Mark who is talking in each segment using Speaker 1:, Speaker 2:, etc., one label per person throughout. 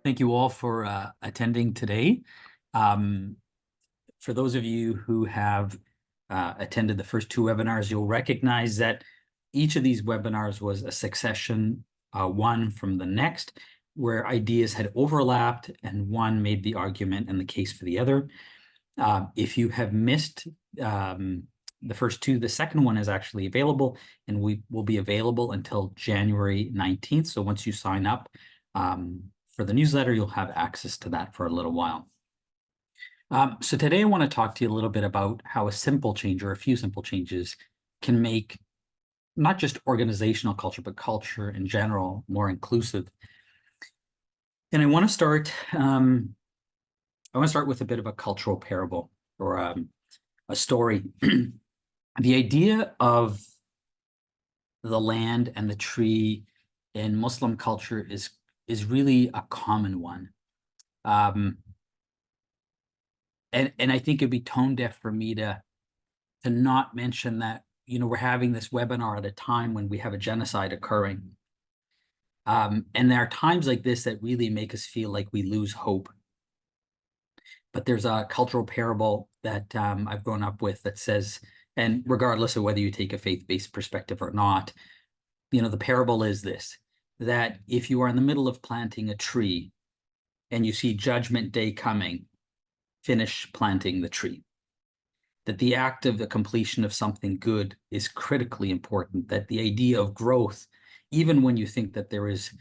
Speaker 1: Thank you all for attending today. For those of you who have attended the first two webinars, you'll recognize that each of these webinars was a succession, one from the next, where ideas had overlapped and one made the argument and the case for the other. If you have missed the first two, the second one is actually available, and we will be available until January 19th. So once you sign up for the newsletter, you'll have access to that for a little while. So today I want to talk to you a little bit about how a simple change or a few simple changes can make not just organizational culture, but culture in general more inclusive. And I want to start with a bit of a cultural parable or a story. The idea of the land and the tree in Muslim culture is really a common one. And I think it'd be tone deaf for me to not mention that, you know, we're having this webinar at a time when we have a genocide occurring. And there are times like this that really make us feel like we lose hope. But there's a cultural parable that I've grown up with that says, and regardless of whether you take a faith-based perspective or not, you know, the parable is this, that if you are in the middle of planting a tree and you see Judgment Day coming, finish planting the tree. That the act of the completion of something good is critically important, that the idea of growth, even when you think that there is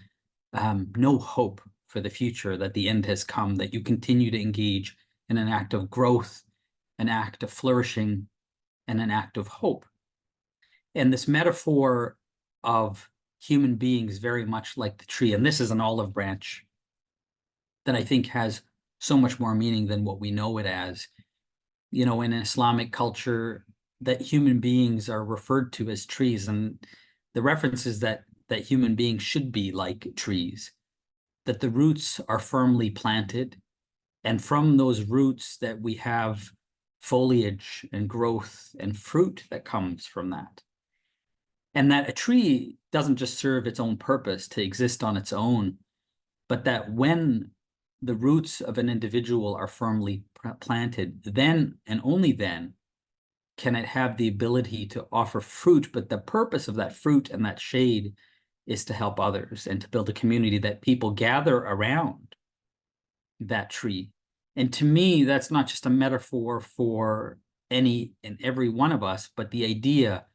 Speaker 1: no hope for the future, that the end has come, that you continue to engage in an act of growth, an act of flourishing, and an act of hope. And this metaphor of human beings very much like the tree, and this is an olive branch that I think has so much more meaning than what we know it as. You know, in Islamic culture, that human beings are referred to as trees, and the reference is that human beings should be like trees, that the roots are firmly planted, and from those roots that we have foliage and growth and fruit that comes from that. And that a tree doesn't just serve its own purpose to exist on its own, but that when the roots of an individual are firmly planted, then and only then can it have the ability to offer fruit. But the purpose of that fruit and that shade is to help others and to build a community that people gather around that tree. And to me, that's not just a metaphor for any and every one of us, but the idea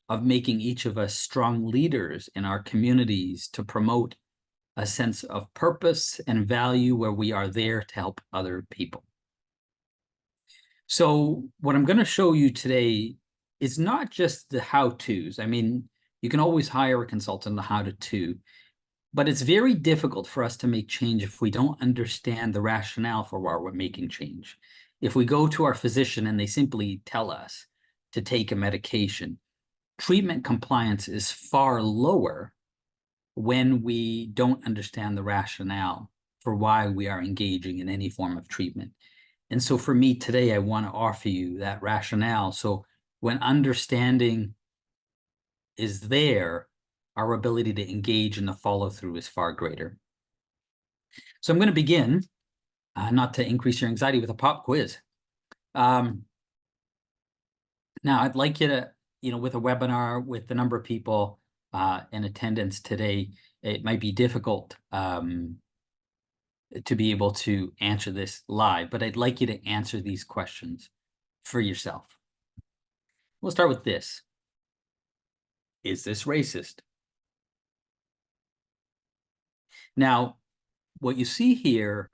Speaker 1: of making each of us strong leaders in our communities to promote a sense of purpose and value where we are there to help other people. So what I'm going to show you today is not just the how-tos. I mean, you can always hire a consultant on how to, but it's very difficult for us to make change if we don't understand the rationale for why we're making change. If we go to our physician and they simply tell us to take a medication, treatment compliance is far lower when we don't understand the rationale for why we are engaging in any form of treatment. And so for me today, I want to offer you that rationale. So when understanding is there, our ability to engage in the follow-through is far greater. So I'm going to begin, not to increase your anxiety, with a pop quiz. Now, I'd like you to, you know, with a webinar, with the number of people in attendance today, it might be difficult to be able to answer this live, but I'd like you to answer these questions for yourself. We'll start with this. Is this racist? Now, what you see here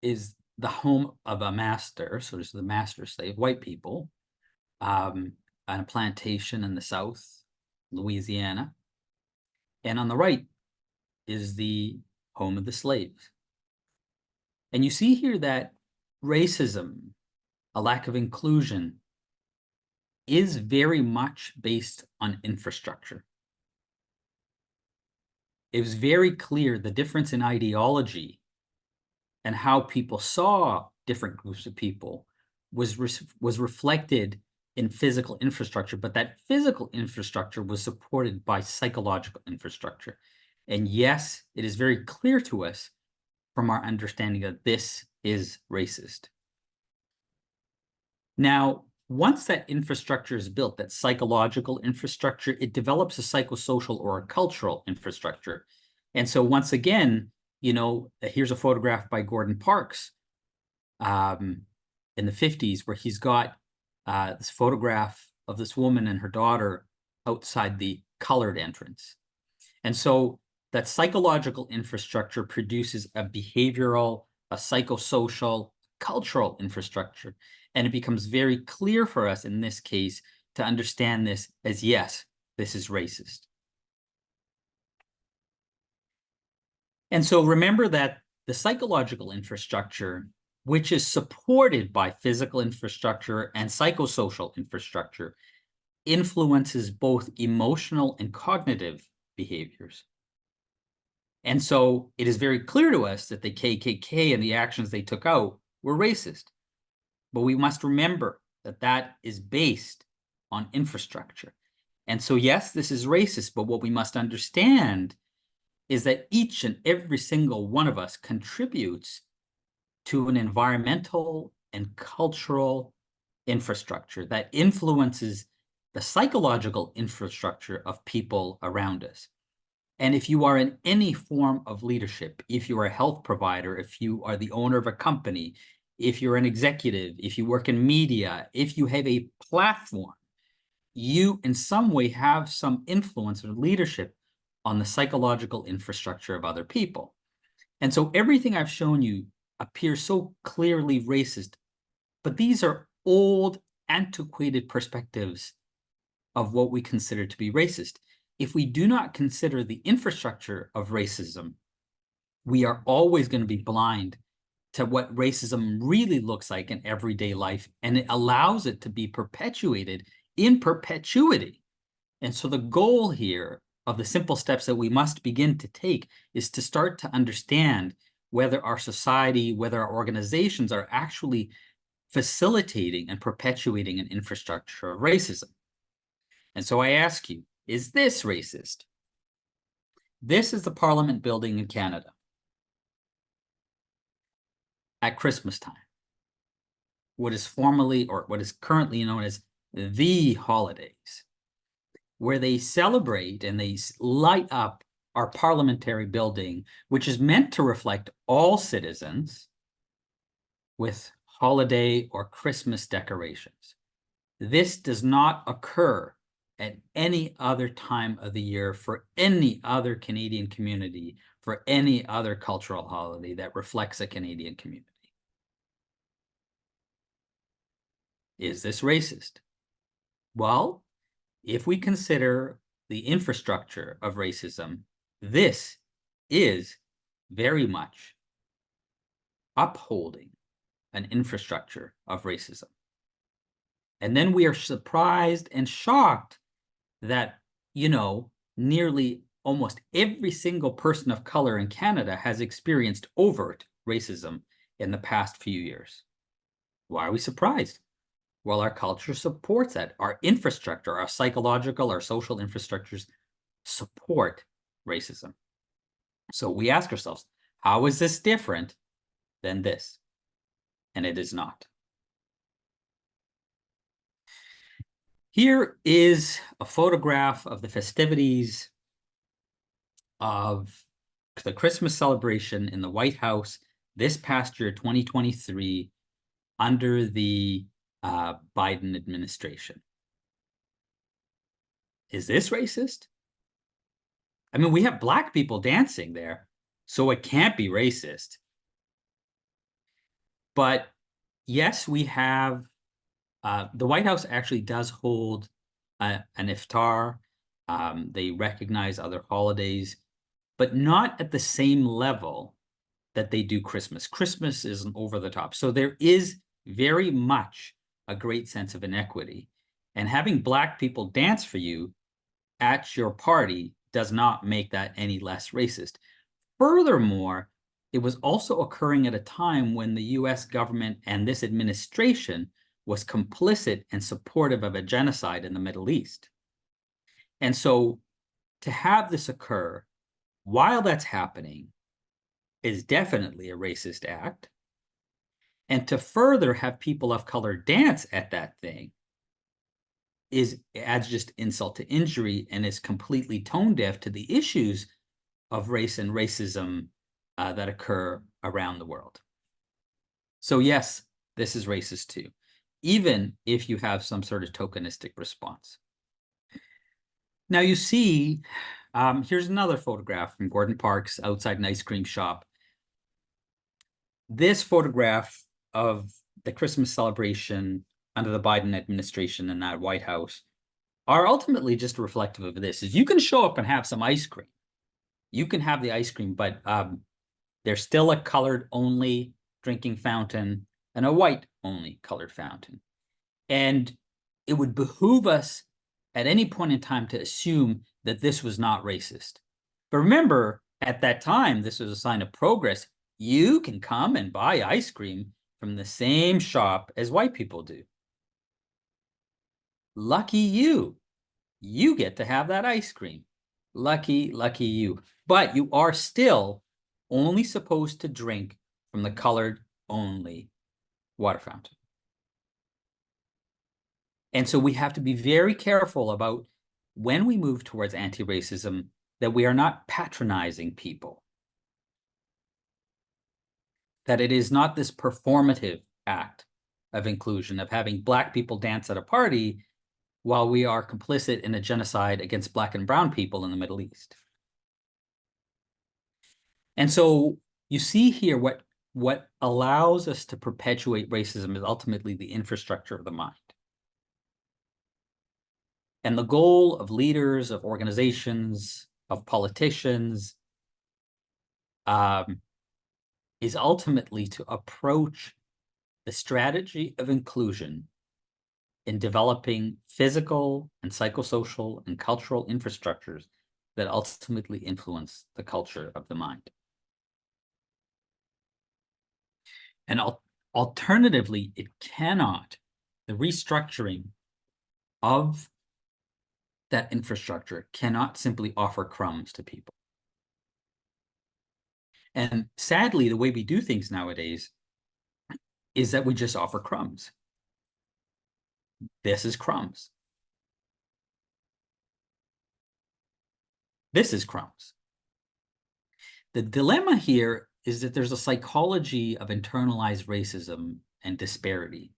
Speaker 1: is the home of a master, so this is the master slave, white people, on a plantation in the South, Louisiana. And on the right is the home of the slaves. And you see here that racism, a lack of inclusion, is very much based on infrastructure. It was very clear the difference in ideology and how people saw different groups of people was reflected in physical infrastructure, but that physical infrastructure was supported by psychological infrastructure. And yes, it is very clear to us from our understanding that this is racist. Now, once that infrastructure is built, that psychological infrastructure, it develops a psychosocial or a cultural infrastructure. And so once again, here's a photograph by Gordon Parks in the 50s, where he's got this photograph of this woman and her daughter outside the colored entrance. And so that psychological infrastructure produces a behavioral, a psychosocial, cultural infrastructure. And it becomes very clear for us in this case to understand this as, yes, this is racist. And so remember that the psychological infrastructure, which is supported by physical infrastructure and psychosocial infrastructure, influences both emotional and cognitive behaviors. And so it is very clear to us that the KKK and the actions they took out were racist. But we must remember that that is based on infrastructure. And so, yes, this is racist, but what we must understand is that each and every single one of us contributes to an environmental and cultural infrastructure that influences the psychological infrastructure of people around us. And if you are in any form of leadership, if you are a health provider, if you are the owner of a company, if you're an executive, if you work in media, if you have a platform, you in some way have some influence or leadership on the psychological infrastructure of other people. And so everything I've shown you appears so clearly racist, but these are old, antiquated perspectives of what we consider to be racist. If we do not consider the infrastructure of racism, we are always going to be blind to what racism really looks like in everyday life, and it allows it to be perpetuated in perpetuity. And so the goal here of the simple steps that we must begin to take is to start to understand whether our society, whether our organizations are actually facilitating and perpetuating an infrastructure of racism. And so I ask you, is this racist? This is the Parliament building in Canada at Christmas time, what is formerly, or what is currently known as the holidays, where they celebrate and they light up our parliamentary building, which is meant to reflect all citizens, with holiday or Christmas decorations. This does not occur at any other time of the year for any other Canadian community, for any other cultural holiday that reflects a Canadian community. Is this racist? Well, if we consider the infrastructure of racism, this is very much upholding an infrastructure of racism. And then we are surprised and shocked that, nearly almost every single person of color in Canada has experienced overt racism in the past few years. Why are we surprised? Well, our culture supports that. Our infrastructure, our psychological, our social infrastructures support racism. So we ask ourselves, how is this different than this? And it is not. Here is a photograph of the festivities of the Christmas celebration in the White House this past year, 2023, under the Biden administration. Is this racist? I mean, we have Black people dancing there, so it can't be racist. But yes, we have, the White House actually does hold an iftar. They recognize other holidays, but not at the same level that they do Christmas. Christmas is over the top. So there is very much a great sense of inequity. And having Black people dance for you at your party does not make that any less racist. Furthermore, it was also occurring at a time when the US government and this administration was complicit and supportive of a genocide in the Middle East. And so to have this occur while that's happening is definitely a racist act. And to further have people of color dance at that thing adds just insult to injury and is completely tone deaf to the issues of race and racism that occur around the world. So yes, this is racist too, even if you have some sort of tokenistic response. Now you see, here's another photograph from Gordon Parks outside an ice cream shop. This photograph of the Christmas celebration under the Biden administration in that White House are ultimately just reflective of this. Is you can show up and have some ice cream. You can have the ice cream, but there's still a colored only drinking fountain and a white only colored fountain. And it would behoove us at any point in time to assume that this was not racist. But remember, at that time, this was a sign of progress. You can come and buy ice cream from the same shop as white people do. Lucky you. You get to have that ice cream. Lucky, lucky you. But you are still only supposed to drink from the colored only water fountain. And so we have to be very careful about when we move towards anti-racism that we are not patronizing people. That it is not this performative act of inclusion, of having Black people dance at a party while we are complicit in a genocide against Black and brown people in the Middle East. And so you see here what allows us to perpetuate racism is ultimately the infrastructure of the mind. And the goal of leaders, of organizations, of politicians is ultimately to approach the strategy of inclusion in developing physical and psychosocial and cultural infrastructures that ultimately influence the culture of the mind. And alternatively, it cannot, the restructuring of that infrastructure cannot simply offer crumbs to people. And sadly, the way we do things nowadays is that we just offer crumbs. This is crumbs. This is crumbs. The dilemma here is that there's a psychology of internalized racism and disparity.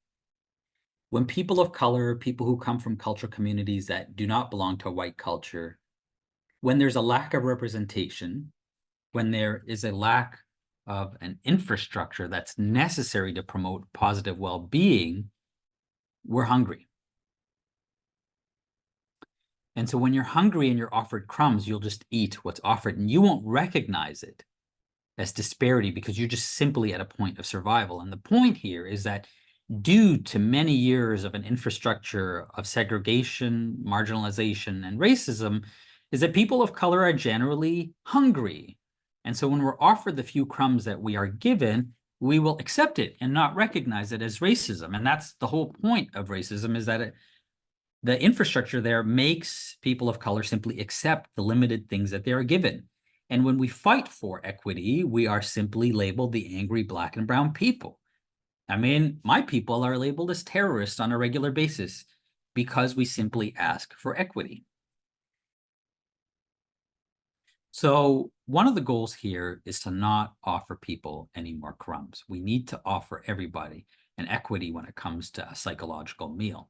Speaker 1: When people of color, people who come from cultural communities that do not belong to a white culture, when there's a lack of representation, when there is a lack of an infrastructure that's necessary to promote positive well-being, we're hungry. And so when you're hungry and you're offered crumbs, you'll just eat what's offered and you won't recognize it as disparity because you're just simply at a point of survival. And the point here is that due to many years of an infrastructure of segregation, marginalization, and racism, is that people of color are generally hungry. And so when we're offered the few crumbs that we are given, we will accept it and not recognize it as racism. And that's the whole point of racism, is that the infrastructure there makes people of color simply accept the limited things that they are given. And when we fight for equity, we are simply labeled the angry Black and brown people. I mean, my people are labeled as terrorists on a regular basis because we simply ask for equity. So one of the goals here is to not offer people any more crumbs. We need to offer everybody an equity when it comes to a psychological meal.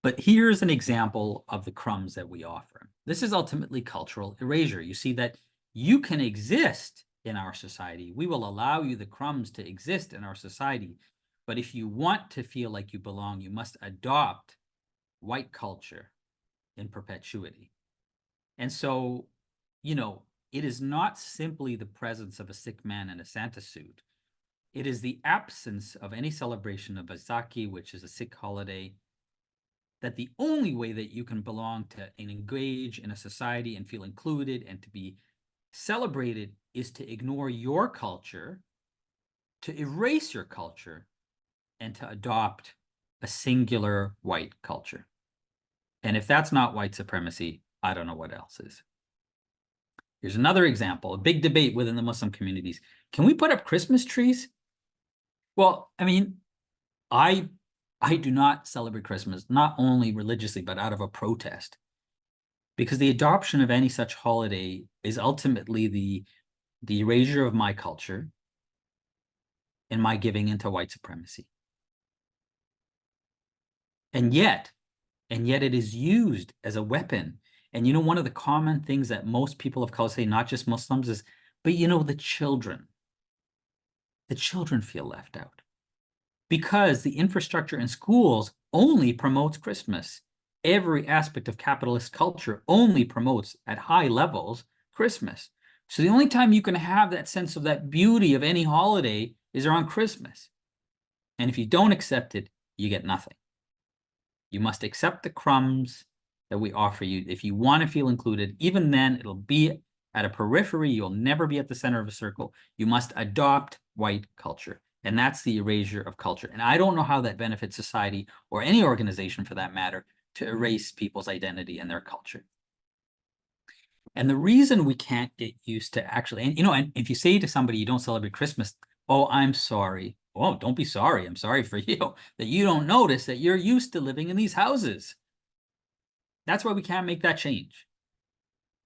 Speaker 1: But here's an example of the crumbs that we offer. This is ultimately cultural erasure. You see that you can exist in our society. We will allow you the crumbs to exist in our society. But if you want to feel like you belong, you must adopt white culture in perpetuity. And so, you know, it is not simply the presence of a sick man in a Santa suit. It is the absence of any celebration of Vaisakhi, which is a Sikh holiday, that the only way that you can belong to and engage in a society and feel included and to be Celebrated is to ignore your culture, to erase your culture, and to adopt a singular white culture. And if that's not white supremacy, I don't know what else is. Here's another example, a big debate within the Muslim communities. Can we put up Christmas trees? Well, I mean, I do not celebrate Christmas, not only religiously, but out of a protest. Because the adoption of any such holiday is ultimately the erasure of my culture and my giving into white supremacy. And yet it is used as a weapon. And you know, one of the common things that most people of color say, not just Muslims, is, but you know, the children feel left out. Because the infrastructure in schools only promotes Christmas. Every aspect of capitalist culture only promotes at high levels Christmas. So the only time you can have that sense of that beauty of any holiday is around Christmas. And if you don't accept it, you get nothing. You must accept the crumbs that we offer you. If you want to feel included, even then, it'll be at a periphery. You'll never be at the center of a circle. You must adopt white culture. And that's the erasure of culture. And I don't know how that benefits society or any organization for that matter to erase people's identity and their culture. And the reason we can't get used to actually, and you know, and if you say to somebody you don't celebrate Christmas, oh, I'm sorry. Oh, don't be sorry. I'm sorry for you that you don't notice that you're used to living in these houses. That's why we can't make that change.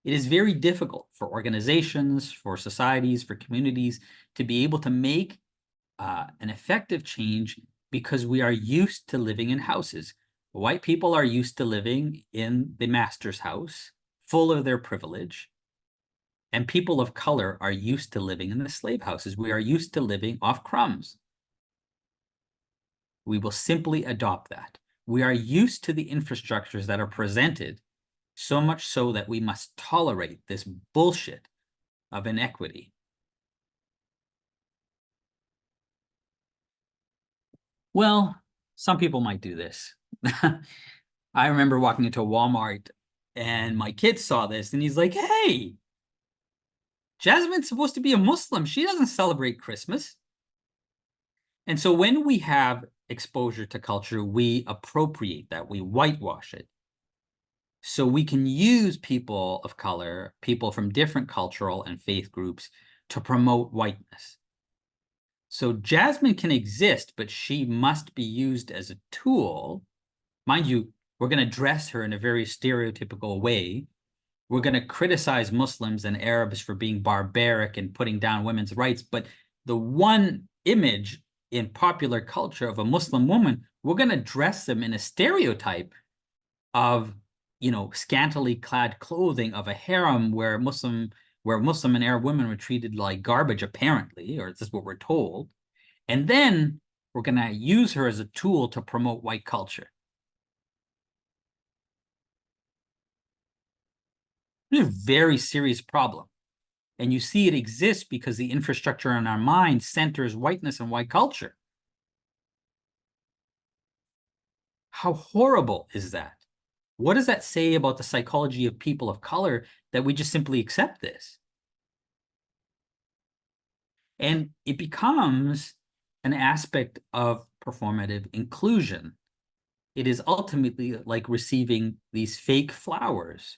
Speaker 1: It is very difficult for organizations, for societies, for communities to be able to make an effective change because we are used to living in houses. White people are used to living in the master's house, full of their privilege. And people of color are used to living in the slave houses. We are used to living off crumbs. We will simply adopt that. We are used to the infrastructures that are presented, so much so that we must tolerate this bullshit of inequity. Well, some people might do this. I remember walking into a Walmart and my kid saw this and he's like, hey, Jasmine's supposed to be a Muslim. She doesn't celebrate Christmas. And so when we have exposure to culture, we appropriate that, we whitewash it. So we can use people of color, people from different cultural and faith groups to promote whiteness. So Jasmine can exist, but she must be used as a tool. Mind you, we're going to dress her in a very stereotypical way. We're going to criticize Muslims and Arabs for being barbaric and putting down women's rights. But the one image in popular culture of a Muslim woman, we're going to dress them in a stereotype of, you know, scantily clad clothing, of a harem where Muslim and Arab women were treated like garbage, apparently, or this is what we're told. And then we're going to use her as a tool to promote white culture. It's a very serious problem. And you see it exists because the infrastructure in our mind centers whiteness and white culture. How horrible is that? What does that say about the psychology of people of color that we just simply accept this? And it becomes an aspect of performative inclusion. It is ultimately like receiving these fake flowers.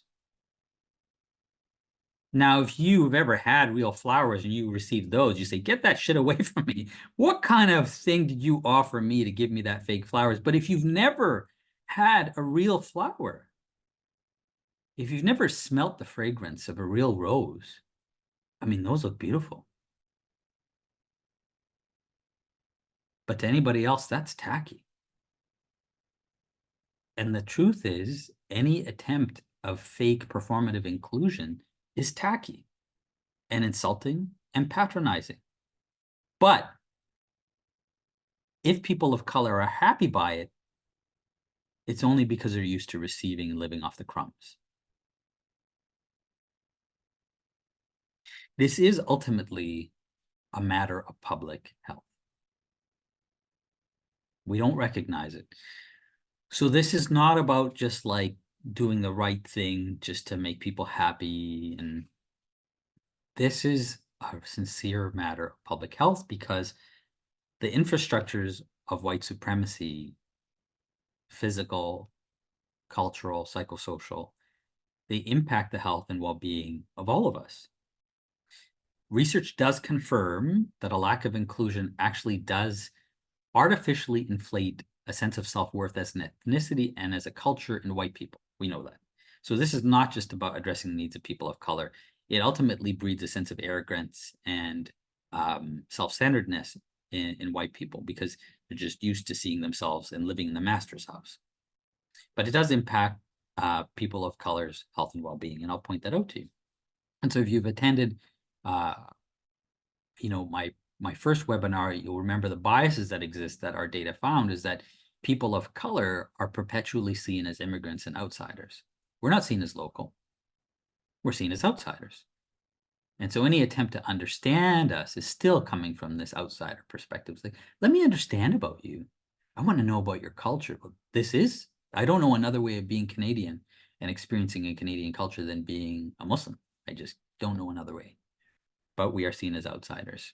Speaker 1: Now, if you've ever had real flowers and you receive those, you say, get that shit away from me. What kind of thing did you offer me to give me that fake flowers? But if you've never had a real flower, if you've never smelt the fragrance of a real rose, I mean, those look beautiful. But to anybody else, that's tacky. And the truth is, any attempt of fake performative inclusion is tacky and insulting and patronizing. But if people of color are happy by it, it's only because they're used to receiving and living off the crumbs. This is ultimately a matter of public health. We don't recognize it. So this is not about just like doing the right thing just to make people happy. And This is a sincere matter of public health because the infrastructures of white supremacy, physical, cultural, psychosocial, they impact the health and well-being of all of us. Research does confirm that a lack of inclusion actually does artificially inflate a sense of self-worth as an ethnicity and as a culture in white people. We know that. So this is not just about addressing the needs of people of color. It ultimately breeds a sense of arrogance and self-centeredness in white people because they're just used to seeing themselves and living in the master's house. But it does impact people of color's health and well-being, and I'll point that out to you. And so if you've attended, uh, my first webinar, you'll remember the biases that exist that our data found is that people of color are perpetually seen as immigrants and outsiders. We're not seen as local. We're seen as outsiders. And so any attempt to understand us is still coming from this outsider perspective. It's like, let me understand about you. I want to know about your culture. But I don't know another way of being Canadian and experiencing a Canadian culture than being a Muslim. I just don't know another way. But we are seen as outsiders.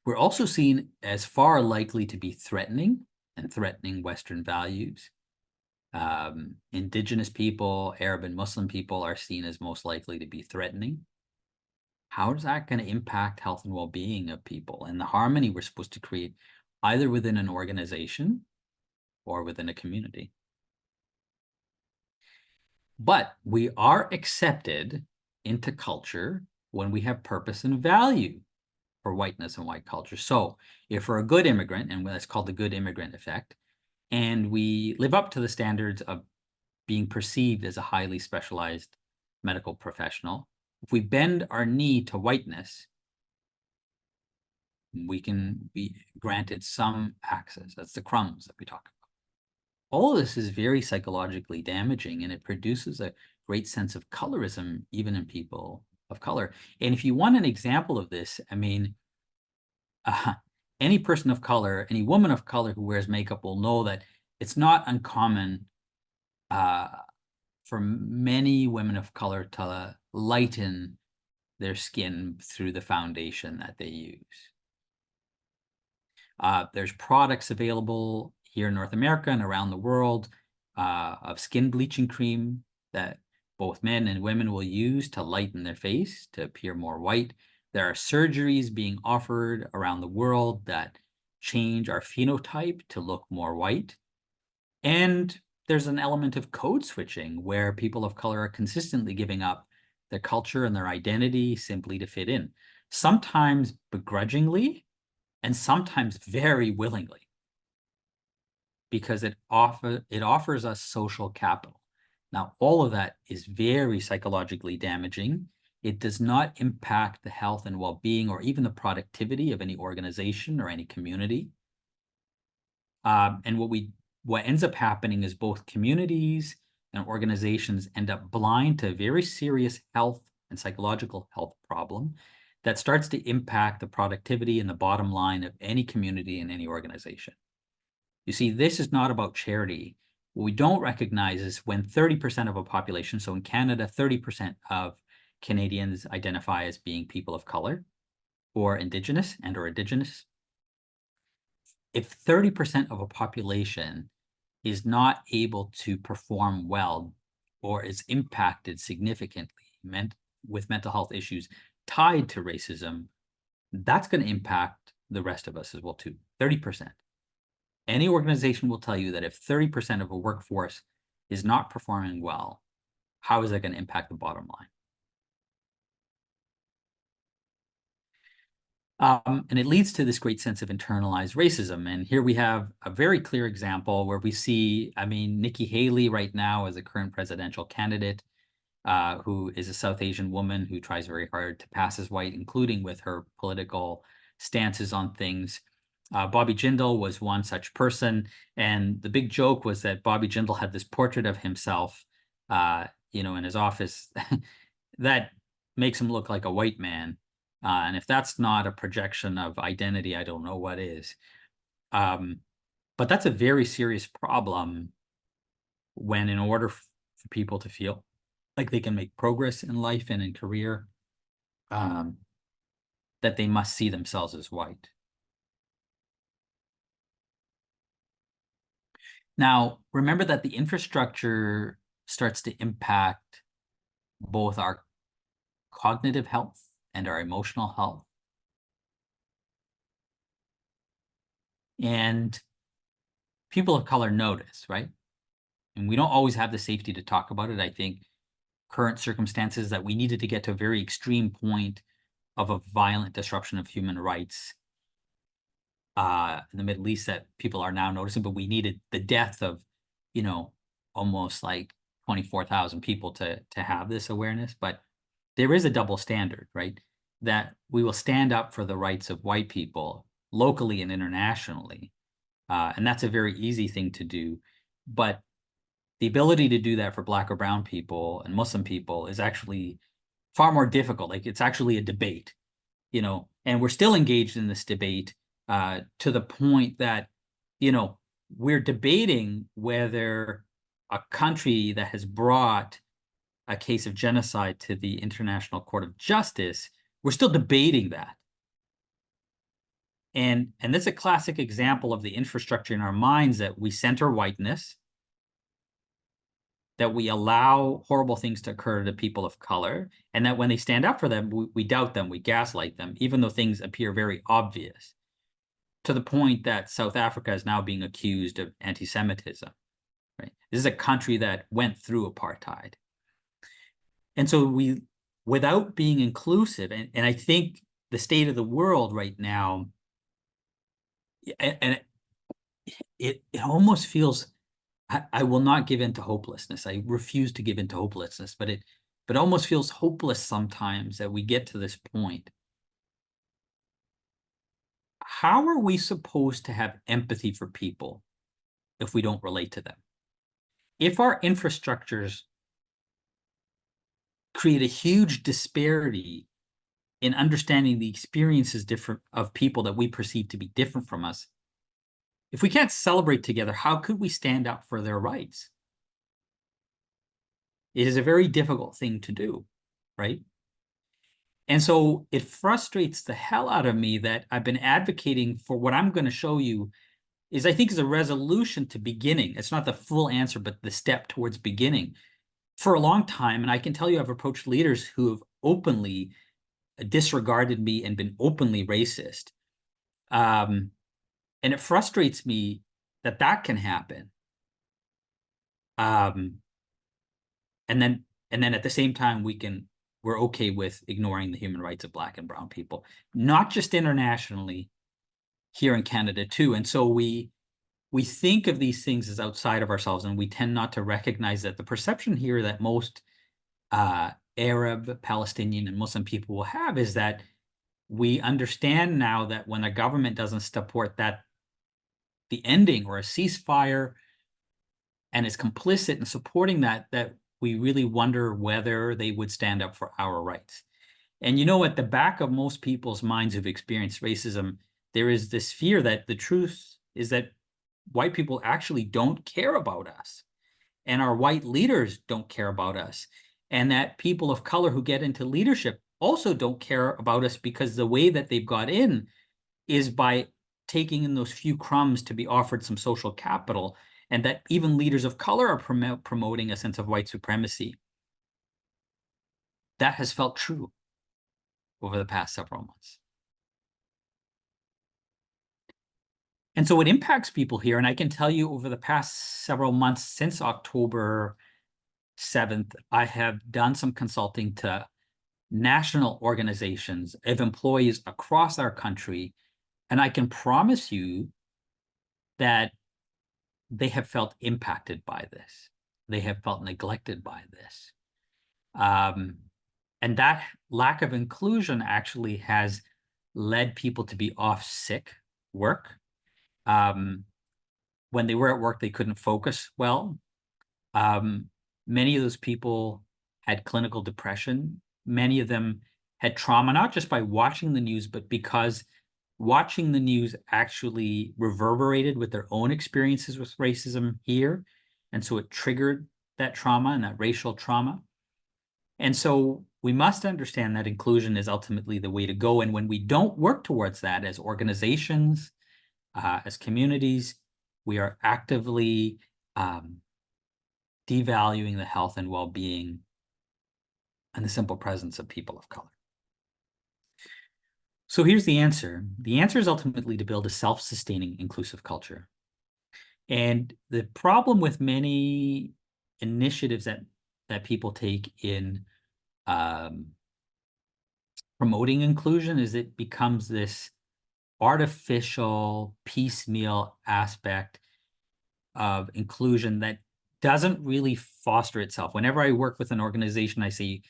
Speaker 1: We're also seen as far likely to be threatening and threatening Western values. Indigenous people, Arab and Muslim people are seen as most likely to be threatening. How is that going to impact health and well-being of people and the harmony we're supposed to create either within an organization or within a community? But we are accepted into culture when we have purpose and value for whiteness and white culture. So if we're a good immigrant, and that's called the good immigrant effect, and we live up to the standards of being perceived as a highly specialized medical professional, if we bend our knee to whiteness, we can be granted some access. That's the crumbs that we talk about. All of this is very psychologically damaging, and it produces a great sense of colorism, even in people of color. And if you want an example of this, I mean, any person of color, any woman of color who wears makeup will know that it's not uncommon for many women of color to lighten their skin through the foundation that they use. There's products available here in North America and around the world of skin bleaching cream that both men and women will use to lighten their face to appear more white. There are surgeries being offered around the world that change our phenotype to look more white. And there's an element of code switching where people of color are consistently giving up their culture and their identity simply to fit in, sometimes begrudgingly and sometimes very willingly, because it offers us social capital. Now, all of that is very psychologically damaging. It does not impact the health and well-being or even the productivity of any organization or any community. And what ends up happening is both communities and organizations end up blind to a very serious health and psychological health problem that starts to impact the productivity and the bottom line of any community and any organization. You see, this is not about charity. What we don't recognize is when 30% of a population, so in Canada, 30% of Canadians identify as being people of color or Indigenous. If 30% of a population is not able to perform well or is impacted significantly with mental health issues tied to racism, that's going to impact the rest of us as well too, 30%. Any organization will tell you that if 30% of a workforce is not performing well, how is that going to impact the bottom line? And it leads to this great sense of internalized racism. And here we have a very clear example where we see, I mean, Nikki Haley right now is a current presidential candidate who is a South Asian woman who tries very hard to pass as white, including with her political stances on things. Bobby Jindal was one such person. And the big joke was that Bobby Jindal had this portrait of himself, in his office that makes him look like a white man. And if that's not a projection of identity, I don't know what is. But that's a very serious problem when in order for people to feel like they can make progress in life and in career, that they must see themselves as white. Now, remember that the infrastructure starts to impact both our cognitive health and our emotional health. And people of color notice, right? And we don't always have the safety to talk about it. I think current circumstances that we needed to get to a very extreme point of a violent disruption of human rights in the Middle East that people are now noticing, but we needed the death of, almost like 24,000 people to have this awareness. But there is a double standard, right? That we will stand up for the rights of white people locally and internationally. And that's a very easy thing to do. But the ability to do that for Black or brown people and Muslim people is actually far more difficult. Like, it's actually a debate, and we're still engaged in this debate to the point that, we're debating whether a country that has brought a case of genocide to the International Court of Justice, we're still debating that. And that's a classic example of the infrastructure in our minds, that we center whiteness, that we allow horrible things to occur to people of color, and that when they stand up for them, we doubt them, we gaslight them, even though things appear very obvious, to the point that South Africa is now being accused of anti-Semitism. Right? This is a country that went through apartheid. And so without being inclusive, and I think the state of the world right now, and it almost feels, I will not give in to hopelessness. I refuse to give in to hopelessness, but it almost feels hopeless sometimes that we get to this point. How are we supposed to have empathy for people if we don't relate to them? If our infrastructures create a huge disparity in understanding the experiences of people that we perceive to be different from us, if we can't celebrate together, how could we stand up for their rights? It is a very difficult thing to do, right? And so it frustrates the hell out of me that I've been advocating for what I'm going to show you is, I think, is a resolution to beginning. It's not the full answer, but the step towards beginning for a long time. And I can tell you, I've approached leaders who have openly disregarded me and been openly racist. And it frustrates me that that can happen. And then at the same time, we're okay with ignoring the human rights of Black and brown people, not just internationally, here in Canada too. And so we think of these things as outside of ourselves, and we tend not to recognize that the perception here that most Arab, Palestinian, and Muslim people will have is that we understand now that when a government doesn't support the ending or a ceasefire, and is complicit in supporting that we really wonder whether they would stand up for our rights. And at the back of most people's minds who've experienced racism, there is this fear that the truth is that white people actually don't care about us, and our white leaders don't care about us, and that people of color who get into leadership also don't care about us, because the way that they've got in is by taking in those few crumbs to be offered some social capital, and that even leaders of color are promoting a sense of white supremacy. That has felt true over the past several months. And so it impacts people here. And I can tell you, over the past several months, since October 7th, I have done some consulting to national organizations of employees across our country. And I can promise you that they have felt impacted by this. They have felt neglected by this. And that lack of inclusion actually has led people to be off sick work. When they were at work, they couldn't focus well. Many of those people had clinical depression. Many of them had trauma, not just by watching the news, but because watching the news actually reverberated with their own experiences with racism here. And so it triggered that trauma and that racial trauma. And so we must understand that inclusion is ultimately the way to go. And when we don't work towards that as organizations, as communities, we are actively devaluing the health and well-being and the simple presence of people of color. So here's the answer. The answer is ultimately to build a self-sustaining inclusive culture. And the problem with many initiatives that people take in promoting inclusion is it becomes this artificial piecemeal aspect of inclusion that doesn't really foster itself. Whenever I work with an organization, I say,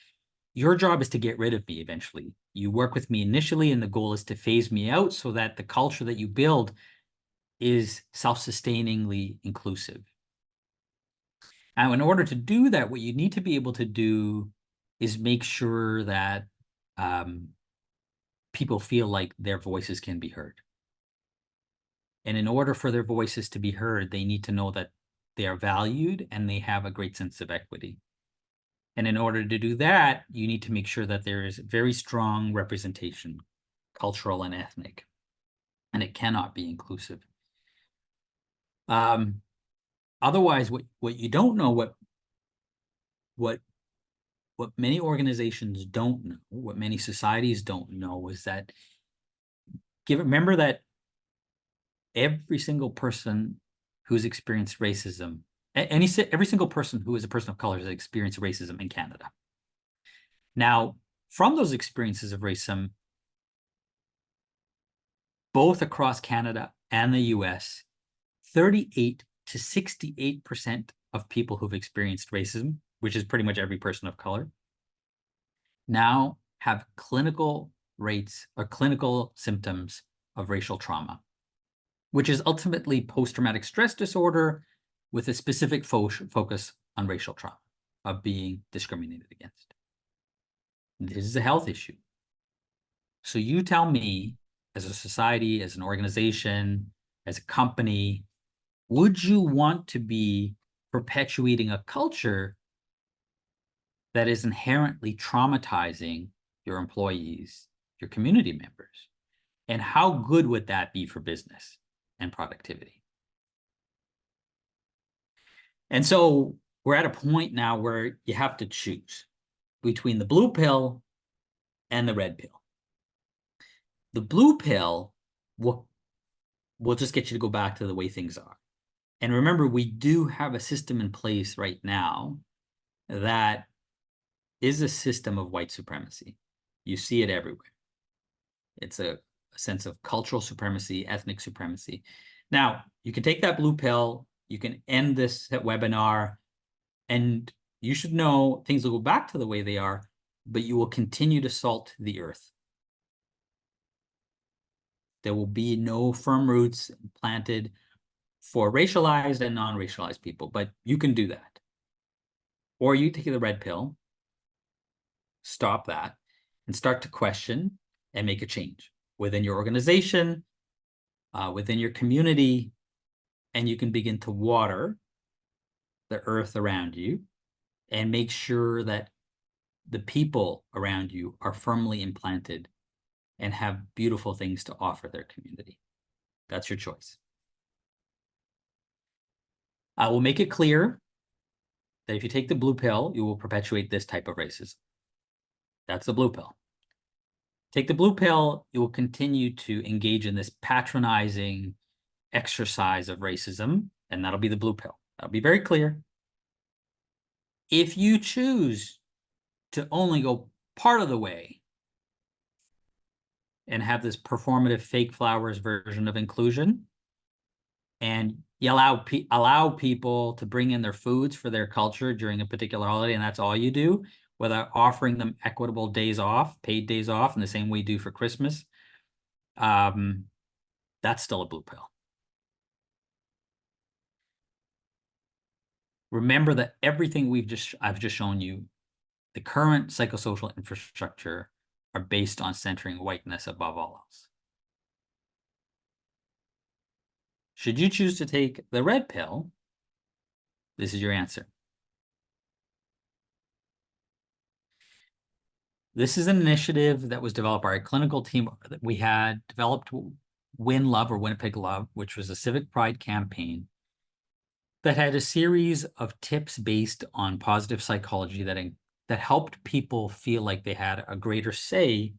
Speaker 1: your job is to get rid of me eventually. You work with me initially, and the goal is to phase me out so that the culture that you build is self-sustainingly inclusive. Now, in order to do that, what you need to be able to do is make sure that people feel like their voices can be heard. And in order for their voices to be heard, they need to know that they are valued and they have a great sense of equity. And in order to do that, you need to make sure that there is very strong representation, cultural and ethnic, and it cannot be inclusive. Otherwise, what you don't know, what many organizations don't know, what many societies don't know is that remember that every single person who's experienced racism, every single person who is a person of color has experienced racism in Canada. Now, from those experiences of racism, both across Canada and the US, 38 to 68% of people who've experienced racism, which is pretty much every person of color, now have clinical rates or clinical symptoms of racial trauma, which is ultimately post-traumatic stress disorder with a specific focus on racial trauma, of being discriminated against. This is a health issue. So you tell me, as a society, as an organization, as a company, would you want to be perpetuating a culture that is inherently traumatizing your employees, your community members? And how good would that be for business and productivity? And so we're at a point now where you have to choose between the blue pill and the red pill. The blue pill will just get you to go back to the way things are. And remember, we do have a system in place right now that is a system of white supremacy. You see it everywhere. It's a sense of cultural supremacy, ethnic supremacy. Now, you can take that blue pill, you can end this webinar, and you should know things will go back to the way they are, but you will continue to salt the earth. There will be no firm roots planted for racialized and non-racialized people, but you can do that. Or you take the red pill, stop that, and start to question and make a change within your organization, within your community, and you can begin to water the earth around you and make sure that the people around you are firmly implanted and have beautiful things to offer their community. That's your choice. I will make it clear that if you take the blue pill, you will perpetuate this type of racism. That's the blue pill. Take the blue pill, you will continue to engage in this patronizing exercise of racism, and that'll be the blue pill. That'll be very clear. If you choose to only go part of the way and have this performative fake flowers version of inclusion, and you allow people to bring in their foods for their culture during a particular holiday, and that's all you do, without offering them equitable days off, paid days off, in the same way you do for Christmas, that's still a blue pill. Remember that everything I've just shown you, the current psychosocial infrastructure, are based on centering whiteness above all else. Should you choose to take the red pill, this is your answer. This is an initiative that was developed by a clinical team that we had developed Win Love or Winnipeg Love, which was a civic pride campaign that had a series of tips based on positive psychology that helped people feel like they had a greater say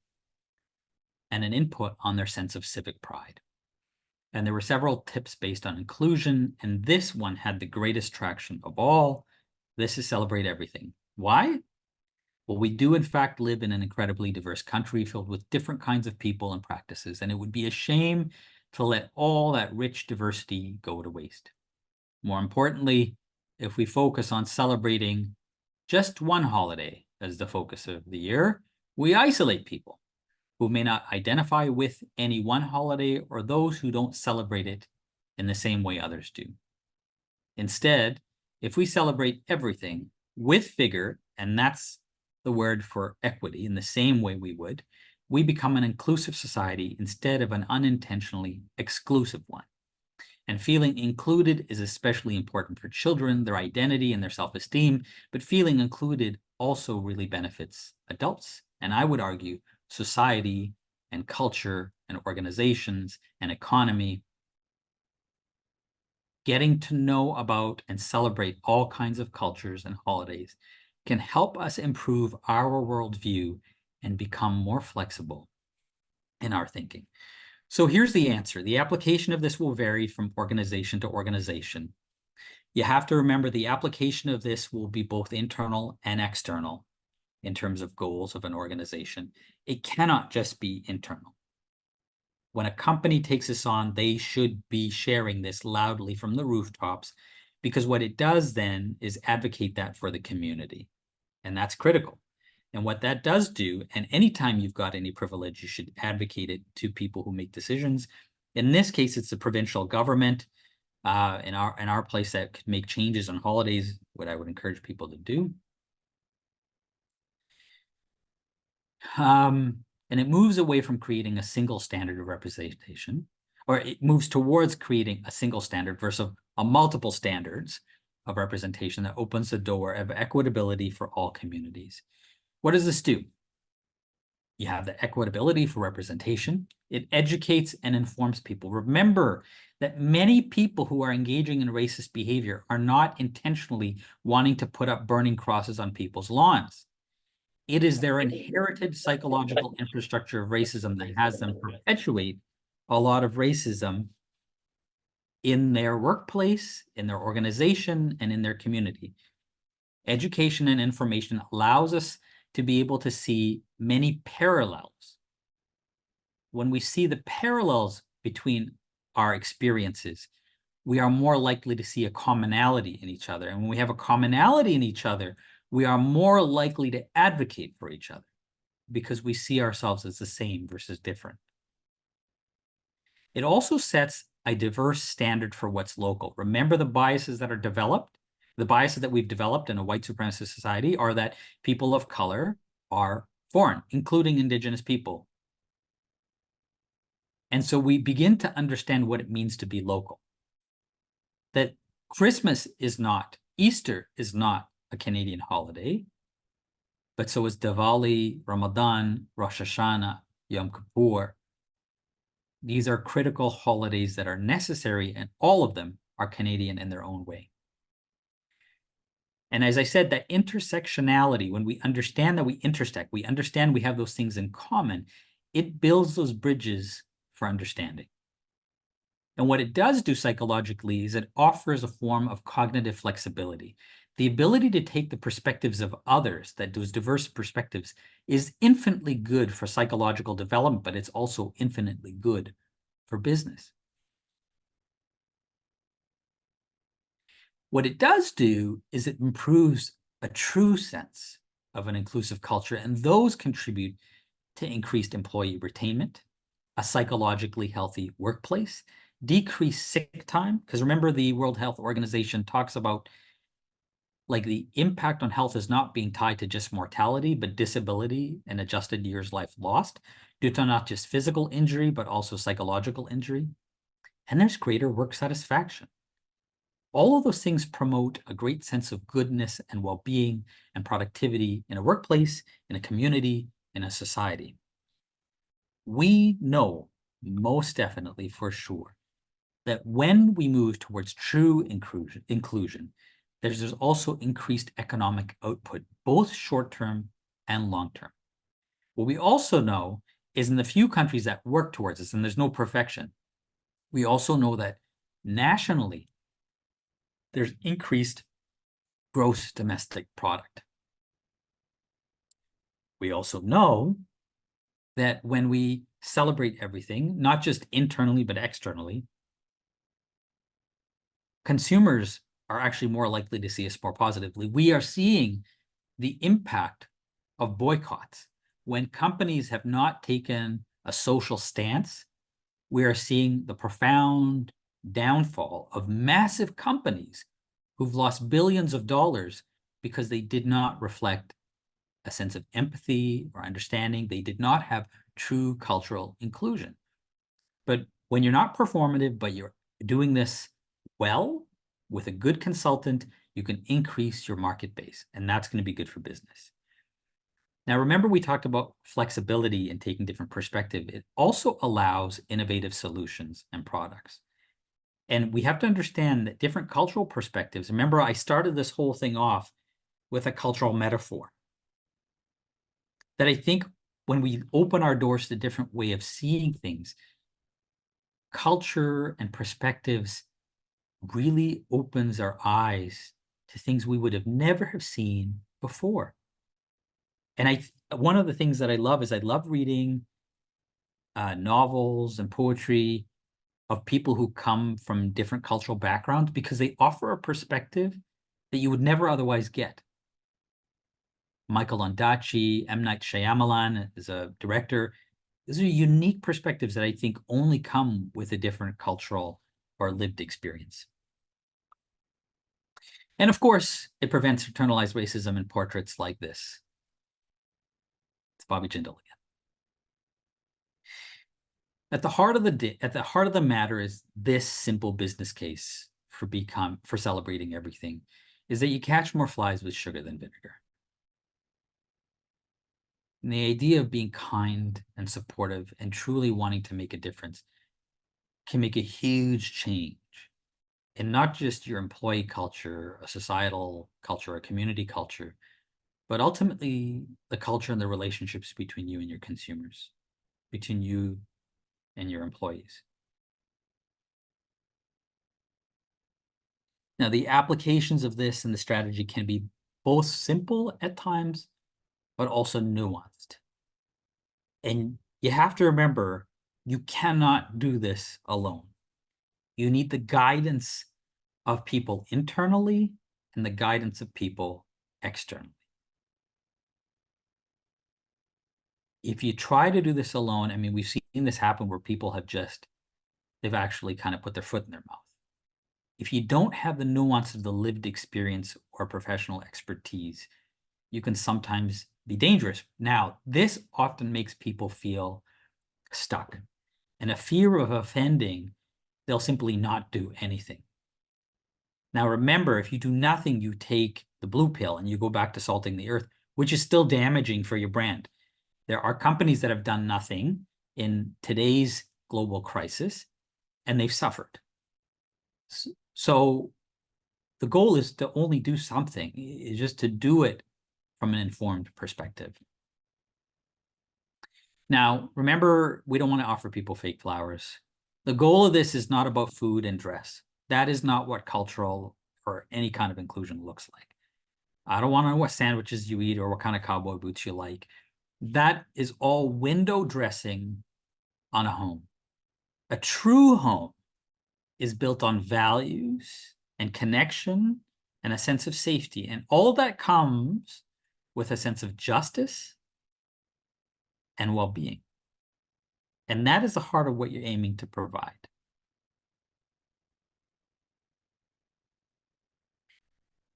Speaker 1: and an input on their sense of civic pride. And there were several tips based on inclusion, and this one had the greatest traction of all. This is celebrate everything. Why? Well, we do in fact live in an incredibly diverse country filled with different kinds of people and practices, and it would be a shame to let all that rich diversity go to waste. More importantly, if we focus on celebrating just one holiday as the focus of the year, we isolate people who may not identify with any one holiday or those who don't celebrate it in the same way others do. Instead, if we celebrate everything with vigor, and that's the word for equity, in the same way we become an inclusive society instead of an unintentionally exclusive one. And feeling included is especially important for children, their identity and their self-esteem, but feeling included also really benefits adults. And I would argue society and culture and organizations and economy. Getting to know about and celebrate all kinds of cultures and holidays can help us improve our worldview and become more flexible in our thinking. So here's the answer. The application of this will vary from organization to organization. You have to remember the application of this will be both internal and external in terms of goals of an organization. It cannot just be internal. When a company takes this on, they should be sharing this loudly from the rooftops, because what it does then is advocate that for the community. And that's critical. And what that does do, and anytime you've got any privilege, you should advocate it to people who make decisions. In this case, it's the provincial government in our place that could make changes on holidays, what I would encourage people to do. And it moves away from creating a single standard of representation, or it moves towards creating a single standard versus a multiple standards of representation that opens the door of equitability for all communities. What does this do? You have the equitability for representation. It educates and informs people. Remember that many people who are engaging in racist behavior are not intentionally wanting to put up burning crosses on people's lawns. It is their inherited psychological infrastructure of racism that has them perpetuate a lot of racism in their workplace, in their organization, and in their community. Education and information allows us to be able to see many parallels. When we see the parallels between our experiences, we are more likely to see a commonality in each other. And when we have a commonality in each other, we are more likely to advocate for each other because we see ourselves as the same versus different. It also sets a diverse standard for what's local. Remember the biases that are developed? The biases that we've developed in a white supremacist society are that people of color are foreign, including Indigenous people. And so we begin to understand what it means to be local. That Christmas is not, Easter is not a Canadian holiday, but so is Diwali, Ramadan, Rosh Hashanah, Yom Kippur. These are critical holidays that are necessary, and all of them are Canadian in their own way. And as I said, that intersectionality, when we understand that we intersect, we understand we have those things in common, it builds those bridges for understanding. And what it does do psychologically is it offers a form of cognitive flexibility. The ability to take the perspectives of others, that those diverse perspectives, is infinitely good for psychological development, but it's also infinitely good for business. What it does do is it improves a true sense of an inclusive culture, and those contribute to increased employee retainment, a psychologically healthy workplace, decreased sick time, because remember the World Health Organization talks about like the impact on health is not being tied to just mortality, but disability and adjusted years life lost due to not just physical injury, but also psychological injury. And there's greater work satisfaction. All of those things promote a great sense of goodness and well-being and productivity in a workplace, in a community, in a society. We know most definitely for sure that when we move towards true inclusion, there's also increased economic output, both short-term and long-term. What we also know is in the few countries that work towards this, and there's no perfection, we also know that nationally, there's increased gross domestic product. We also know that when we celebrate everything, not just internally, but externally, consumers are actually more likely to see us more positively. We are seeing the impact of boycotts. When companies have not taken a social stance, we are seeing the profound downfall of massive companies who've lost billions of dollars because they did not reflect a sense of empathy or understanding. They did not have true cultural inclusion. But when you're not performative, but you're doing this well with a good consultant, you can increase your market base, and that's going to be good for business. Now, remember we talked about flexibility and taking different perspective. It also allows innovative solutions and products. And we have to understand that different cultural perspectives, remember I started this whole thing off with a cultural metaphor, that I think when we open our doors to a different way of seeing things, culture and perspectives really opens our eyes to things we would have never have seen before. And one of the things that I love is I love reading novels and poetry of people who come from different cultural backgrounds, because they offer a perspective that you would never otherwise get. Michael Ondaatje, M. Night Shyamalan is a director. These are unique perspectives that I think only come with a different cultural or lived experience. And of course, it prevents internalized racism in portraits like this. It's Bobby Jindal again. At the heart of the matter is this simple business case for celebrating everything, is that you catch more flies with sugar than vinegar. And the idea of being kind and supportive and truly wanting to make a difference can make a huge change in not just your employee culture, a societal culture, a community culture, but ultimately the culture and the relationships between you and your consumers, between you and your employees. Now, the applications of this and the strategy can be both simple at times, but also nuanced. And you have to remember, you cannot do this alone. You need the guidance of people internally and the guidance of people externally. If you try to do this alone, I mean, we've seen this happen where people have they've actually kind of put their foot in their mouth. If you don't have the nuance of the lived experience or professional expertise, you can sometimes be dangerous. Now, this often makes people feel stuck, and a fear of offending, they'll simply not do anything. Now, remember, if you do nothing, you take the blue pill and you go back to salting the earth, which is still damaging for your brand. There are companies that have done nothing in today's global crisis, and they've suffered. So the goal is to only do something, is just to do it from an informed perspective. Now, remember, we don't want to offer people fake flowers. The goal of this is not about food and dress. That is not what cultural or any kind of inclusion looks like. I don't want to know what sandwiches you eat or what kind of cowboy boots you like. That is all window dressing on a home. A true home is built on values and connection and a sense of safety. And all that comes with a sense of justice and well-being. And that is the heart of what you're aiming to provide.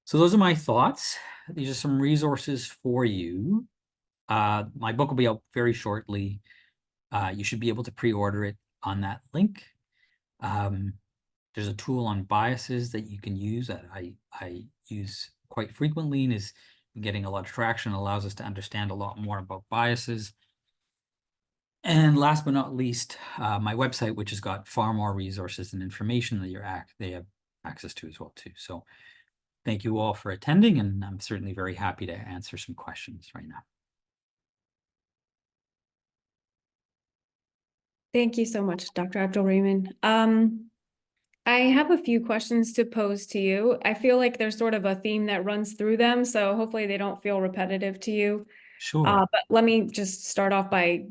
Speaker 1: So those are my thoughts. These are some resources for you. My book will be out very shortly. You should be able to pre-order it on that link. There's a tool on biases that you can use that I use quite frequently, and is getting a lot of traction, allows us to understand a lot more about biases. And last but not least, my website, which has got far more resources and information that they have access to as well too. So thank you all for attending, and I'm certainly very happy to answer some questions right now.
Speaker 2: Thank you so much, Dr. Abdulrehman. I have a few questions to pose to you. I feel like there's sort of a theme that runs through them, so hopefully they don't feel repetitive to you.
Speaker 1: Sure.
Speaker 2: But let me just start off by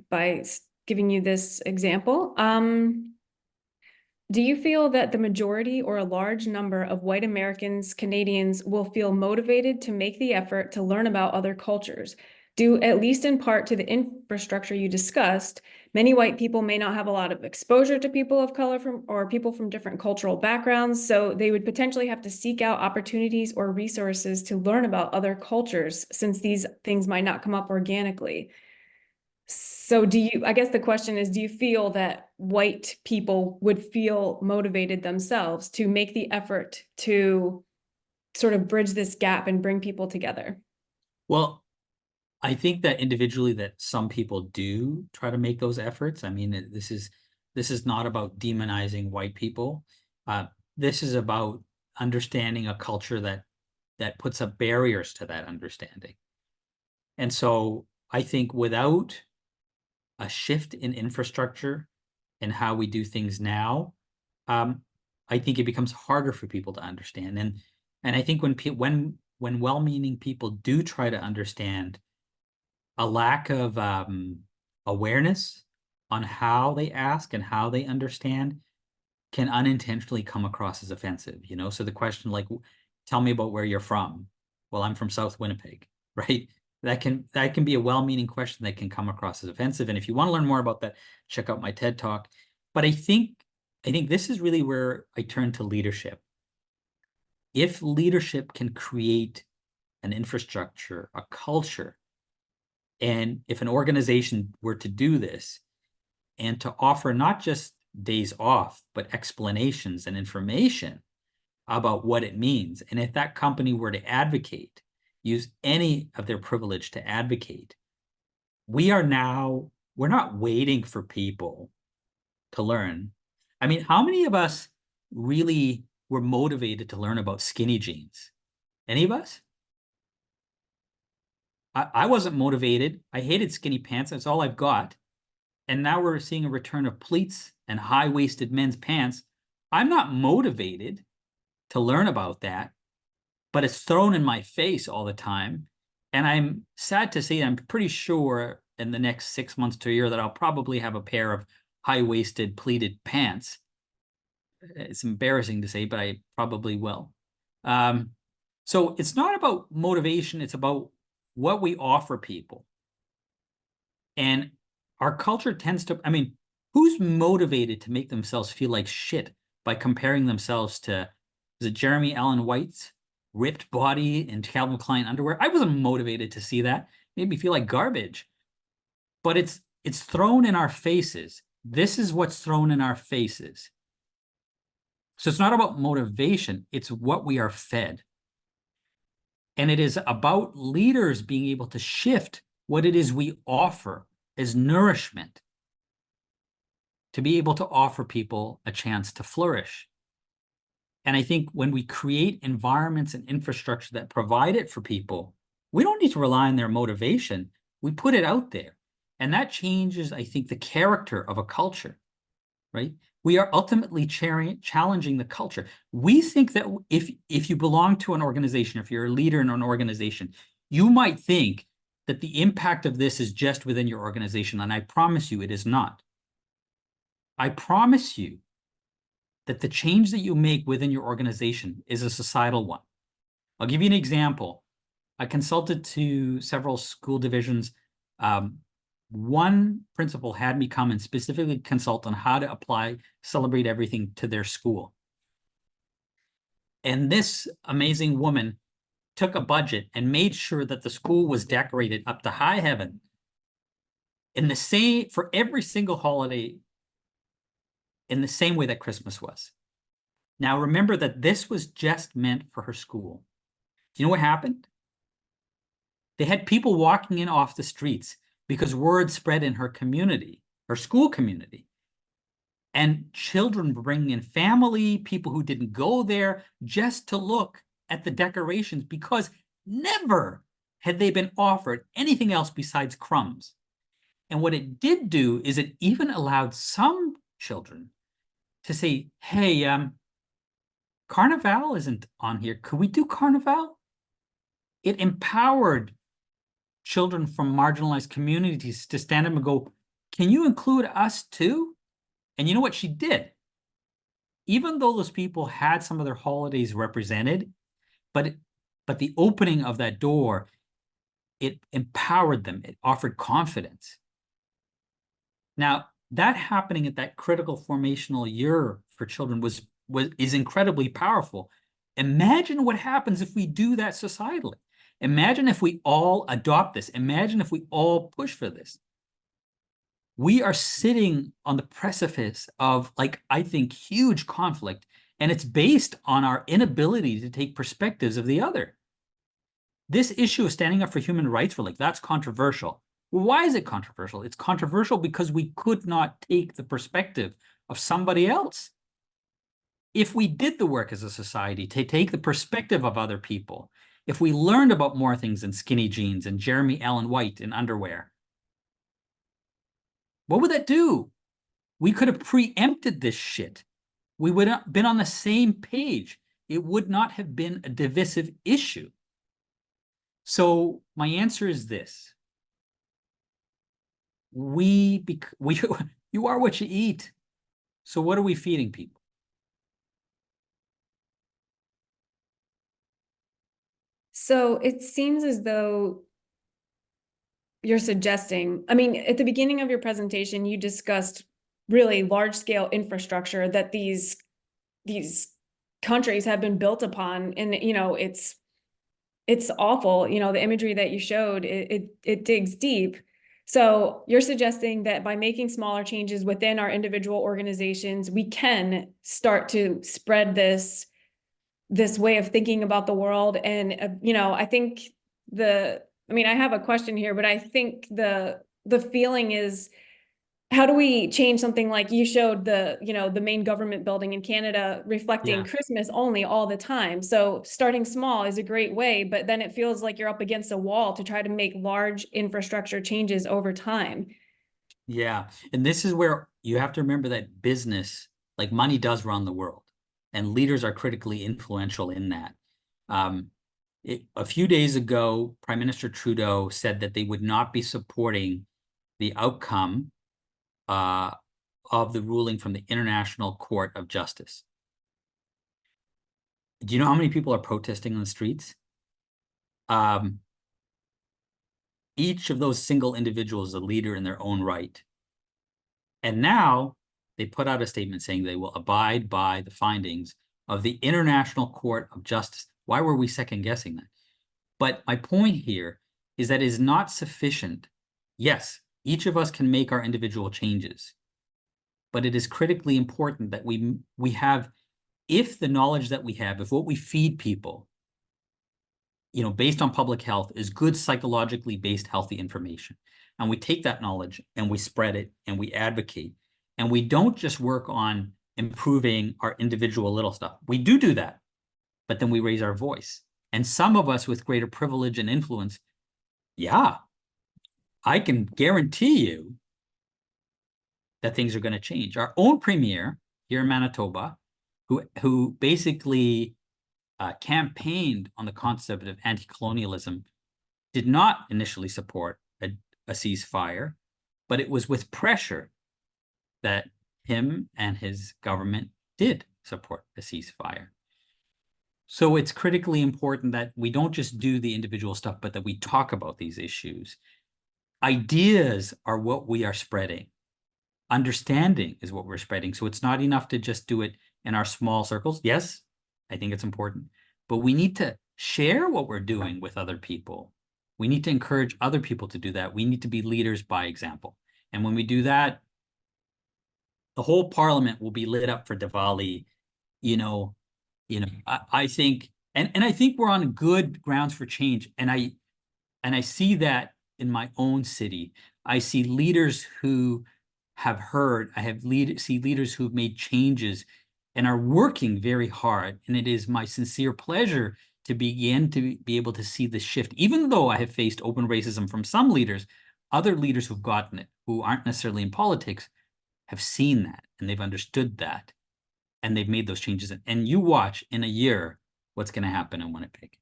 Speaker 2: giving you this example. Do you feel that the majority or a large number of white Americans, Canadians will feel motivated to make the effort to learn about other cultures? Due at least in part to the infrastructure you discussed, many white people may not have a lot of exposure to people of color or people from different cultural backgrounds, so they would potentially have to seek out opportunities or resources to learn about other cultures, since these things might not come up organically. So I guess the question is, do you feel that white people would feel motivated themselves to make the effort to sort of bridge this gap and bring people together?
Speaker 1: Well, I think that individually that some people do try to make those efforts. I mean, this is not about demonizing white people. This is about understanding a culture that puts up barriers to that understanding. And so I think without a shift in infrastructure and how we do things now, I think it becomes harder for people to understand. And I think when well-meaning people do try to understand, a lack of awareness on how they ask and how they understand can unintentionally come across as offensive, you know? So the question like, tell me about where you're from. Well, I'm from South Winnipeg, right? That can be a well-meaning question that can come across as offensive. And if you want to learn more about that, check out my TED Talk. But I think this is really where I turn to leadership. If leadership can create an infrastructure, a culture, and if an organization were to do this and to offer not just days off, but explanations and information about what it means, and if that company were to advocate, use any of their privilege to advocate, we're not waiting for people to learn. I mean, how many of us really were motivated to learn about skinny jeans? Any of us? I wasn't motivated. I hated skinny pants. That's all I've got. And now we're seeing a return of pleats and high-waisted men's pants. I'm not motivated to learn about that, but it's thrown in my face all the time. And I'm sad to say, I'm pretty sure in the next 6 months to a year that I'll probably have a pair of high-waisted pleated pants. It's embarrassing to say, but I probably will. So it's not about motivation. It's about what we offer people. And our culture tends to, I mean, who's motivated to make themselves feel like shit by comparing themselves to, is it Jeremy Allen White's ripped body in Calvin Klein underwear? I wasn't motivated to see that. It made me feel like garbage. But it's thrown in our faces. This is what's thrown in our faces. So it's not about motivation. It's what we are fed. And it is about leaders being able to shift what it is we offer as nourishment to be able to offer people a chance to flourish. And I think when we create environments and infrastructure that provide it for people, we don't need to rely on their motivation. We put it out there. And that changes, I think, the character of a culture, right? We are ultimately challenging the culture. We think that if you belong to an organization, if you're a leader in an organization, you might think that the impact of this is just within your organization. And I promise you, it is not. I promise you that the change that you make within your organization is a societal one. I'll give you an example. I consulted to several school divisions. One principal had me come and specifically consult on how to apply Celebrate Everything to their school. And this amazing woman took a budget and made sure that the school was decorated up to high heaven in the same, for every single holiday, in the same way that Christmas was. Now, remember that this was just meant for her school. Do you know what happened? They had people walking in off the streets because word spread in her community, her school community. And children bringing in family, people who didn't go there, just to look at the decorations, because never had they been offered anything else besides crumbs. And what it did do is it even allowed some children to say, hey, Carnival isn't on here. Could we do Carnival? It empowered children from marginalized communities to stand up and go, can you include us too? And you know what she did? Even though those people had some of their holidays represented, but the opening of that door, it empowered them. It offered confidence. Now, that happening at that critical formational year for children is incredibly powerful. Imagine what happens if we do that societally. Imagine if we all adopt this. Imagine if we all push for this. We are sitting on the precipice of, like, I think, huge conflict, and it's based on our inability to take perspectives of the other. This issue of standing up for human rights, we're like, that's controversial. Well, why is it controversial? It's controversial because we could not take the perspective of somebody else. If we did the work as a society to take the perspective of other people, if we learned about more things than skinny jeans and Jeremy Allen White in underwear, what would that do? We could have preempted this shit. We would have been on the same page. It would not have been a divisive issue. So my answer is this. You are what you eat. So what are we feeding people?
Speaker 2: So it seems as though you're suggesting, I mean, at the beginning of your presentation, you discussed really large scale infrastructure that these countries have been built upon. And, it's awful. The imagery that you showed, it digs deep. So you're suggesting that by making smaller changes within our individual organizations, we can start to spread this way of thinking about the world. And, I think I have a question here, but I think the feeling is, how do we change something like you showed the main government building in Canada reflecting
Speaker 1: Yeah.
Speaker 2: Christmas only all the time? So starting small is a great way, but then it feels like you're up against a wall to try to make large infrastructure changes over time.
Speaker 1: Yeah. And this is where you have to remember that business, like money, does run the world, and leaders are critically influential in that. A few days ago, Prime Minister Trudeau said that they would not be supporting the outcome of the ruling from the International Court of Justice. Do you know how many people are protesting on the streets? Each of those single individuals is a leader in their own right. And now they put out a statement saying they will abide by the findings of the International Court of Justice. Why were we second guessing that? But my point here is that it is not sufficient. Yes, each of us can make our individual changes, but it is critically important that we have, if the knowledge that we have, if what we feed people, based on public health, is good psychologically based healthy information, and we take that knowledge and we spread it and we advocate, and we don't just work on improving our individual little stuff. We do that, but then we raise our voice. And some of us with greater privilege and influence, yeah, I can guarantee you that things are going to change. Our own premier here in Manitoba, who basically campaigned on the concept of anti-colonialism, did not initially support a ceasefire, but it was with pressure that him and his government did support a ceasefire. So it's critically important that we don't just do the individual stuff, but that we talk about these issues. Ideas are what we are spreading. Understanding is what we're spreading. So it's not enough to just do it in our small circles. Yes, I think it's important, but we need to share what we're doing with other people. We need to encourage other people to do that. We need to be leaders by example. And when we do that, the whole parliament will be lit up for Diwali. I think, and I think we're on good grounds for change. And And I see that in my own city. I see leaders who have heard, see leaders who've made changes and are working very hard. And it is my sincere pleasure to begin to be able to see the shift, even though I have faced open racism from some leaders, other leaders who've gotten it, who aren't necessarily in politics, have seen that and they've understood that and they've made those changes. And you watch in a year what's going to happen in Winnipeg.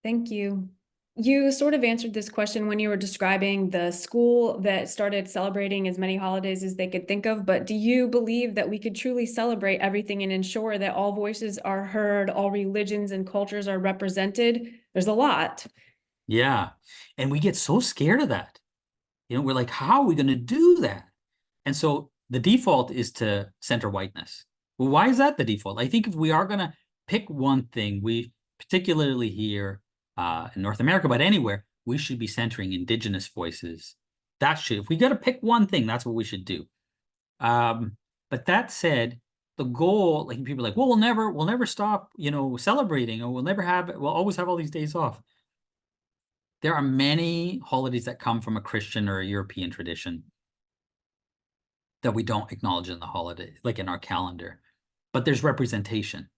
Speaker 2: Thank you. You sort of answered this question when you were describing the school that started celebrating as many holidays as they could think of, but do you believe that we could truly celebrate everything and ensure that all voices are heard, all religions and cultures are represented? There's a lot.
Speaker 1: Yeah. And we get so scared of that. We're like, how are we going to do that? And so the default is to center whiteness. Well, why is that the default? I think if we are going to pick one thing, we particularly here in North America, but anywhere, we should be centering Indigenous voices. If we got to pick one thing, that's what we should do. But that said, the goal, like people are like, well, we'll never stop, celebrating, or we'll always have all these days off. There are many holidays that come from a Christian or a European tradition that we don't acknowledge in the holiday, like in our calendar, but there's representation.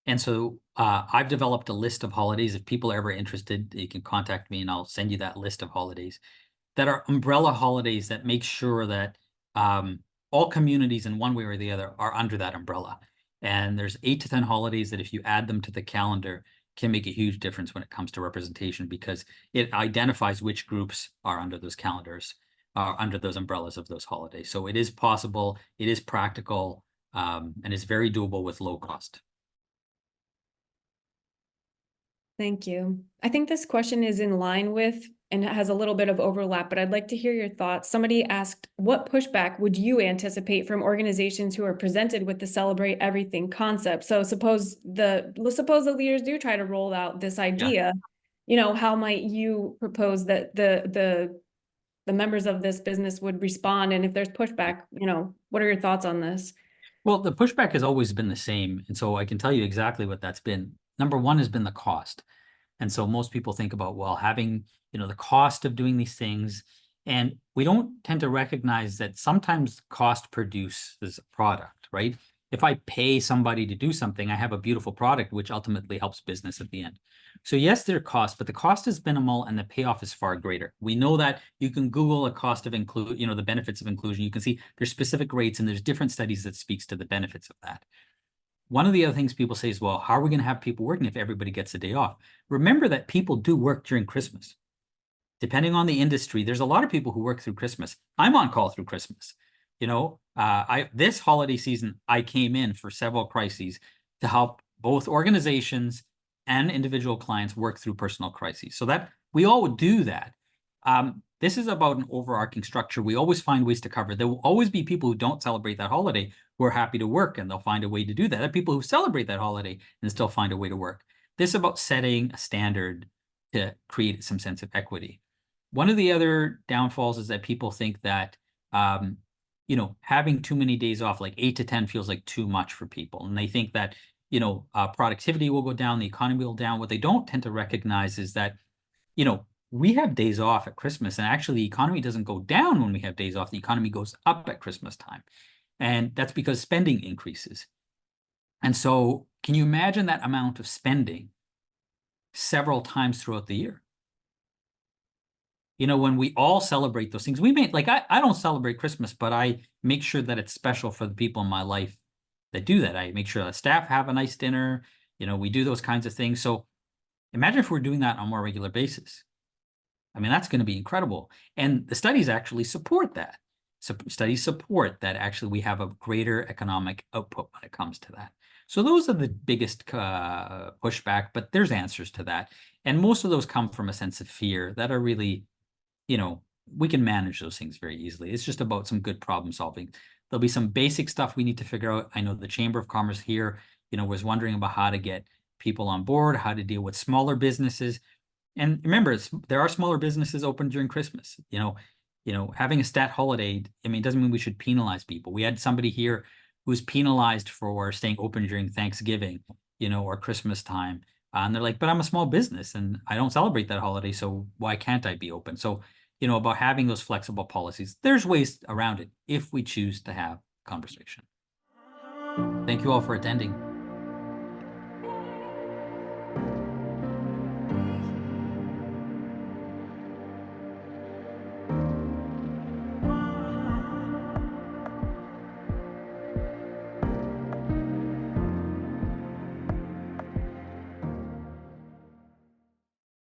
Speaker 1: And so I've developed a list of holidays. If people are ever interested, you can contact me and I'll send you that list of holidays that are umbrella holidays that make sure that all communities in one way or the other are under that umbrella. And there's 8 to 10 holidays that if you add them to the calendar can make a huge difference when it comes to representation, because it identifies which groups are under those calendars, under those umbrellas of those holidays. So it is possible, it is practical, and it's very doable with low cost.
Speaker 2: Thank you. I think this question is in line with and it has a little bit of overlap, but I'd like to hear your thoughts. Somebody asked, what pushback would you anticipate from organizations who are presented with the celebrate everything concept? So suppose the leaders do try to roll out this idea, how might you propose that the members of this business would respond? And if there's pushback, what are your thoughts on this?
Speaker 1: Well, the pushback has always been the same. And so I can tell you exactly what that's been. Number one has been the cost. And so most people think about, well, having, the cost of doing these things. And we don't tend to recognize that sometimes cost produces a product, right? If I pay somebody to do something, I have a beautiful product, which ultimately helps business at the end. So yes, there are costs, but the cost is minimal and the payoff is far greater. We know that. You can Google a cost of the benefits of inclusion. You can see there's specific rates and there's different studies that speaks to the benefits of that. One of the other things people say is, well, how are we going to have people working if everybody gets a day off? Remember that people do work during Christmas. Depending on the industry, there's a lot of people who work through Christmas. I'm on call through Christmas. This holiday season, I came in for several crises to help both organizations and individual clients work through personal crises. So that we all would do that. This is about an overarching structure. We always find ways to cover. There will always be people who don't celebrate that holiday who are happy to work, and they'll find a way to do that. There are people who celebrate that holiday and still find a way to work. This is about setting a standard to create some sense of equity. One of the other downfalls is that people think that, having too many days off, like 8 to 10 feels like too much for people. And they think that, productivity will go down, the economy will down. What they don't tend to recognize is that, we have days off at Christmas, and actually the economy doesn't go down when we have days off. The economy goes up at Christmas time. And that's because spending increases. And so can you imagine that amount of spending several times throughout the year? When we all celebrate those things, I don't celebrate Christmas, but I make sure that it's special for the people in my life that do that. I make sure that staff have a nice dinner. We do those kinds of things. So imagine if we're doing that on a more regular basis. I mean, that's going to be incredible. And the studies actually support that. So studies support that actually we have a greater economic output when it comes to that. So those are the biggest pushback, but there's answers to that. And most of those come from a sense of fear that are really, we can manage those things very easily. It's just about some good problem solving. There'll be some basic stuff we need to figure out. I know the Chamber of Commerce here, was wondering about how to get people on board, how to deal with smaller businesses. And remember, there are smaller businesses open during Christmas. Having a stat holiday, doesn't mean we should penalize people. We had somebody here who was penalized for staying open during Thanksgiving. or Christmas time. And they're like, but I'm a small business and I don't celebrate that holiday, so why can't I be open? So, about having those flexible policies, there's ways around it if we choose to have conversation. Thank you all for attending.